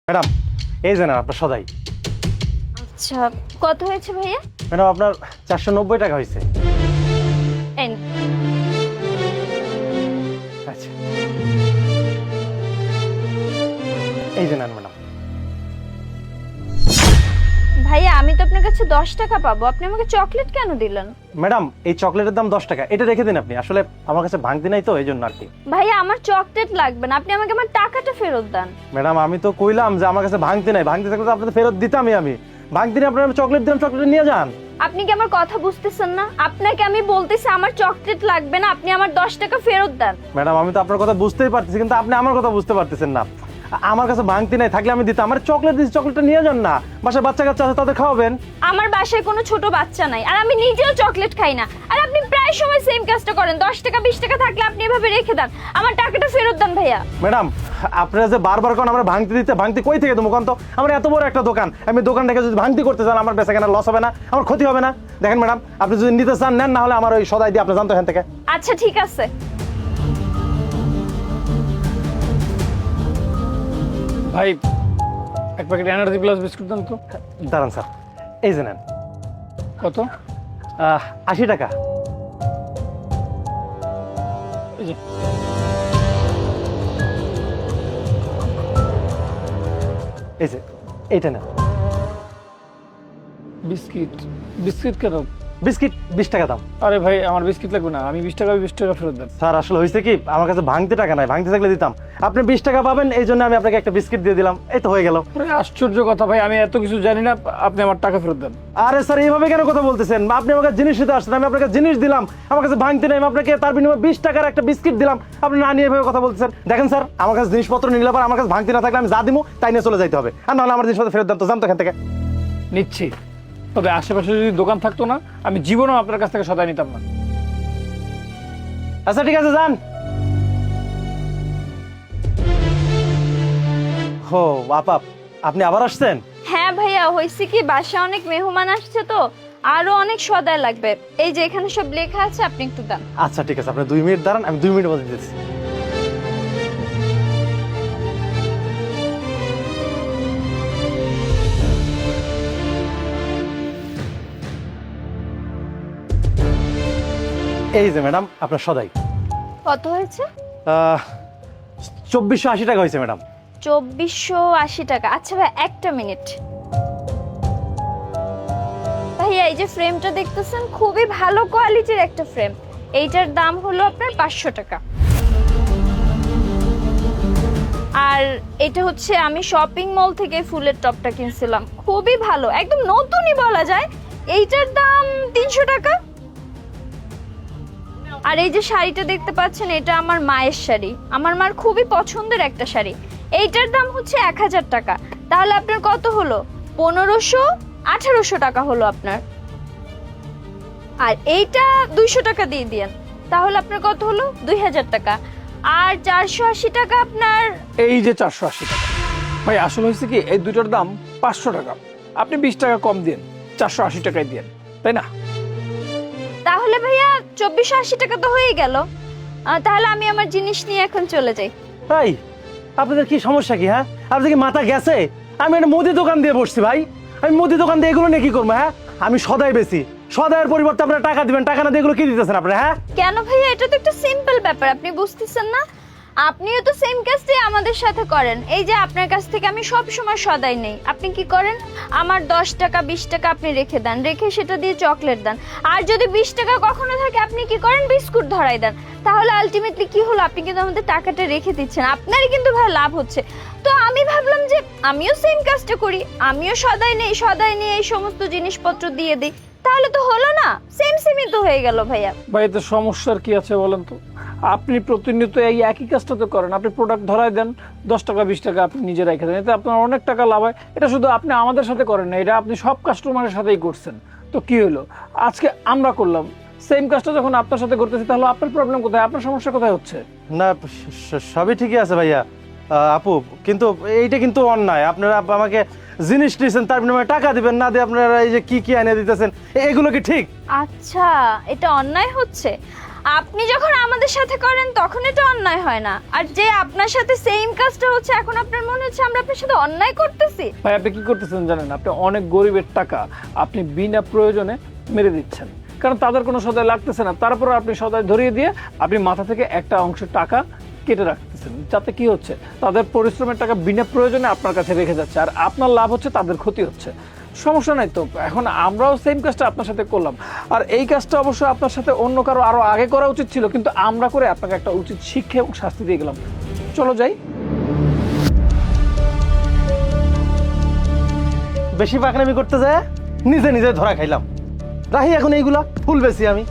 Madam এই যে না আপনার সদাই। আচ্ছা, কত হয়েছে ভাইয়া? ম্যাডাম আপনার 490 টাকা হয়েছে। এই আচ্ছা এই যে নেন ম্যাডাম। ভাইয়া, আমি তো আপনার কাছে 10 টাকা পাবো, আপনি আমাকে চকলেট কেন দিলেন? ম্যাডাম এই চকলেটের দাম 10 টাকা, এটা রেখে দিন আপনি। আসলে আমার কাছে ভাঙতি নাই তো এই জন্য আর কি। ভাইয়া, আমার চকলেট লাগবে না, আপনি আমাকে আমার টাকাটা ফেরত দেন। ম্যাডাম আমি তো কইলাম যে আমার কাছে ভাঙতি নাই, ভাঙতি থাকলে তো আপনাদের ফেরত দিতামই। আমি ভাঙতি নিয়ে আপনার চকলেট দিলাম, চকলেট নিয়ে যান। আপনি কি আমার কথা বুঝতেছেন না? আপনাকে আমি বলতেছি আমার চকলেট লাগবে না, আপনি আমার 10 টাকা ফেরত দেন। ম্যাডাম আমি তো আপনার কথা বুঝতেই পারতেছি, কিন্তু আপনি আমার কথা বুঝতে পারতেছেন না। আমার কাছে ভাঙতি নাই, থাকলে আমি দিতাম। আমার চকলেট দিচ্ছি, চকলেটটা নিয়ে যান না। বাসায় বাচ্চা কাচ্চা আছে, তাদের খাওয়াবেন। আমার বাসায় কোনো ছোট বাচ্চা নাই, আর আমি নিজেও চকলেট খাই না। আর আপনি প্রায় সময় সেম কাজটা করেন। 10 টাকা 20 টাকা থাকলে আপনি এভাবে রেখে দেন, আমার টাকাটা ফেরত দেন ভাইয়া। ম্যাডাম আপনারা যে বারবার কোন আমরা ভাঙতি দিতে, ভাঙতি কই থেকে দেবো? তো আমার এত বড় একটা দোকান, আমি দোকান থেকে যদি ভাঙতি করতে চান আমার বেচা কেনা লস হবে না? আমার ক্ষতি হবে না? দেখেন ম্যাডাম, আপনি যদি নিতে চান নেন, না হলে আমার ওই সদাই দিয়ে আপনি জানতো এখান থেকে। আচ্ছা ঠিক আছে। ভাই এক প্যাকেট এনার্জি প্লাস বিস্কুট দেন তো। দাঁড়ান স্যার, এই যে নেন। কত? 80 টাকা। এই যে এই যে এইটা নেন। বিস্কিট। বিস্কিট কেন? বিস্কিট 20 টাকা দাম। আরে ভাই আমার বিস্কিট লাগবে না, আমি 20 টাকা 20 টাকা ফেরত দেন। স্যার আসলে হয়েছে কি, আমার কাছে ভাঙতি টাকা নাই, ভাঙতি থাকলে দিতাম। আপনি 20 টাকা পাবেন, এই জন্য আমি আপনাকে একটা বিস্কিট দিয়ে দিলাম, এই তো হয়ে গেল। আরে আশ্চর্য কথা ভাই, আমি এত কিছু জানি না, আপনি আমার টাকা ফেরত দেন। আরে স্যার এইভাবে কেন কথা বলতেছেন? আপনি আমার কাছে জিনিস দিতে আসছেন, আমি আপনাকে জিনিস দিলাম, আমার কাছে ভাঙতি নাই, আমি আপনাকে তার বিনিময়ে 20 টাকার একটা বিস্কিট দিলাম, আপনি না নিয়ে এভাবে কথা বলতেছেন। দেখেন স্যার, আমার কাছে জিনিসপত্র নিলে পর আমার কাছে ভাঙতি না থাকলে আমি যা দিবো তাই নিয়ে চলে যাইতে হবে, আর নাহলে আমার জিনিসপত্র ফেরত দেন তো, জানতো এখান থেকে। নিচ্ছি, তবে আশেপাশে যদি দোকান থাকতো না আমি জীবনেও আপনার কাছ থেকে সদাই নিতাম না। আচ্ছা ঠিক আছে, যান। হো আপা, আপনি আবার আসছেন? হ্যাঁ ভাইয়া, হয়েছে কি, বাসায় অনেক মেহমান আসছে তো, আরো অনেক সদাই লাগবে। এই যে এখানে সব লেখা আছে, আপনি একটু দেন। আচ্ছা ঠিক আছে, আপনি 2 মিনিট দাঁড়ান, আমি 2 মিনিটের মধ্যে দিচ্ছি। এই যে ম্যাডাম আপনার সদাই। কত হয়েছে? 2480 টাকা হয়েছে ম্যাডাম। 2480 টাকা। আচ্ছা ভাই, একটা মিনিট। ভাইয়া, এই যে ফ্রেমটা দেখতেছেন, খুবই ভালো কোয়ালিটির একটা ফ্রেম। এইটার দাম হলো আপনার 500 টাকা। আর এটা হচ্ছে আমি শপিং মল থেকে ফুলের টপটা কিনছিলাম, খুবই ভালো, একদম নতুনই বলা যায়। এইটার দাম 300 টাকা। আর এই যে শাড়িটা দেখতে পাচ্ছেন, এটা আমার মায়ের শাড়ি, আমার মার খুবই পছন্দের একটা শাড়ি। এইটার দাম হচ্ছে 1000 টাকা। তাহলে আপনার কত হলো? 1500-1800 টাকা হলো আপনার। আর এইটা 200 টাকা দিয়ে দিয়েন, তাহলে আপনার কত হলো? 2000 টাকা। আর 480 টাকা আপনার। এই যে 480 টাকা। ভাই আসলে হয়েছে কি, এই দুটোর দাম 500 টাকা, আপনি 20 টাকা কম দিন, 480 টাকায় দিন, তাই না? তাহলে ভাইয়া 2480 টাকা তো হয়ে গেল। তাহলে আমি আমার জিনিস নিয়ে এখন চলে যাই। ভাই আপনাদের কি সমস্যা কি? হ্যাঁ, আপনাদের কি মাথা গেছে? আমি একটা মুদি দোকান দিয়ে বসছি ভাই, আমি মুদি দোকান দিয়ে এগুলো নিয়ে কি করবো? হ্যাঁ, আমি সদাই বেশি, সদাইয়ের পরিবর্তে আপনারা টাকা দিবেন, টাকা না দিয়ে এগুলো কি দিতেছেন আপনারা? হ্যাঁ কেন ভাইয়া, এটা তো একটা সিম্পল ব্যাপার, আপনি বুঝতেছেন না? আপনিও তো সেম কাজটাই আমাদের সাথে করেন। এই যে আপনার কাছ থেকে আমি সব সময় সদাই নেই, আপনি কি করেন? আমার 10 টাকা 20 টাকা আপনি রেখে দেন, রেখে সেটা দিয়ে চকলেট দেন। আর যদি 20 টাকা কখনো থাকে, আপনি কি করেন? বিস্কুট ধরাই দেন। তাহলে আলটিমেটলি কি হলো, আপনি কিন্তু আমাদের টাকাটা রেখে দিচ্ছেন, আপনারই কিন্তু ভাই লাভ হচ্ছে। তো আমি ভাবলাম যে আমিও সেম কাজটা করি, আমিও সদাই নেই, সদাই নিয়ে এই সমস্ত জিনিসপত্র দিয়ে দিই, তাহলে তো হলো না? সেম সেমই তো হয়ে গেল ভাইয়া। ভাই এতে সমস্যার কি আছে বলেন তো? আপনি প্রতিনিয়ত এই একই কাজটা তো করেন, আপনি প্রোডাক্ট ধরায় দেন, 10 টাকা 20 টাকা আপনি নিজে রেখে দেন, এতে আপনার অনেক টাকা লাভ হয়। এটা শুধু আপনি আমাদের সাথে করেন না, এটা আপনি সব কাস্টমারের সাথেই করছেন। তো কি হলো, আজকে আমরা করলাম সেম কাজটা, যখন আপনার সাথে করতেছি তাহলে আপনার প্রবলেম কোথায়, আপনার সমস্যা কোথায় হচ্ছে? না, সবই ঠিকই আছে ভাইয়া। আপু কিন্তু এইটা কিন্তু অন্যায়। আপনারা আমাকে জিনিস দিয়েছেন, তার বিনিময়ে টাকা দিবেন না দিয়ে আপনারা এই যে কি কি এনে দিতেছেন, এগুলো কি ঠিক? আচ্ছা, এটা অন্যায় হচ্ছে। আপনি যখন আমাদের সাথে করেন তখন এটা অন্যায় হয় না, আর যে আপনার সাথে সেম কাজটা হচ্ছে এখন আপনার মনে হচ্ছে আমরা আপনার সাথে অন্যায় করতেছি। ভাই আপনি কি করতেছেন জানেন? আপনি অনেক গরিবের টাকা আপনি বিনা প্রয়োজনে মেরে দিচ্ছেন, কারণ তাদের কোনো সদাই লাগতেছে না, তারপর আপনি সদাই ধরিয়ে দিয়ে আপনি মাথা থেকে একটা অংশের টাকা কেটে রাখতেছেন, যাতে কি হচ্ছে তাদের পরিশ্রমের টাকা বিনা প্রয়োজনে আপনার কাছে রেখে যাচ্ছে, আর আপনার লাভ হচ্ছে তাদের ক্ষতি হচ্ছে। সমস্যা নাই তো, এখন আমরাও সেম কাজটা আপনার সাথে করলাম, আর এই কাজটা অবশ্য আপনার সাথে অন্য কারো আরো আগে করা উচিত ছিল, কিন্তু আমরা করে আপনাকে একটা উচিত শিক্ষা এবং শাস্তি দিয়ে গেলাম। চলো যাই। বেশি পাকনামি করতে যায় নিজে নিজে ধরা খাইলাম। রাহি এখন এইগুলা ফুল বেশি আমি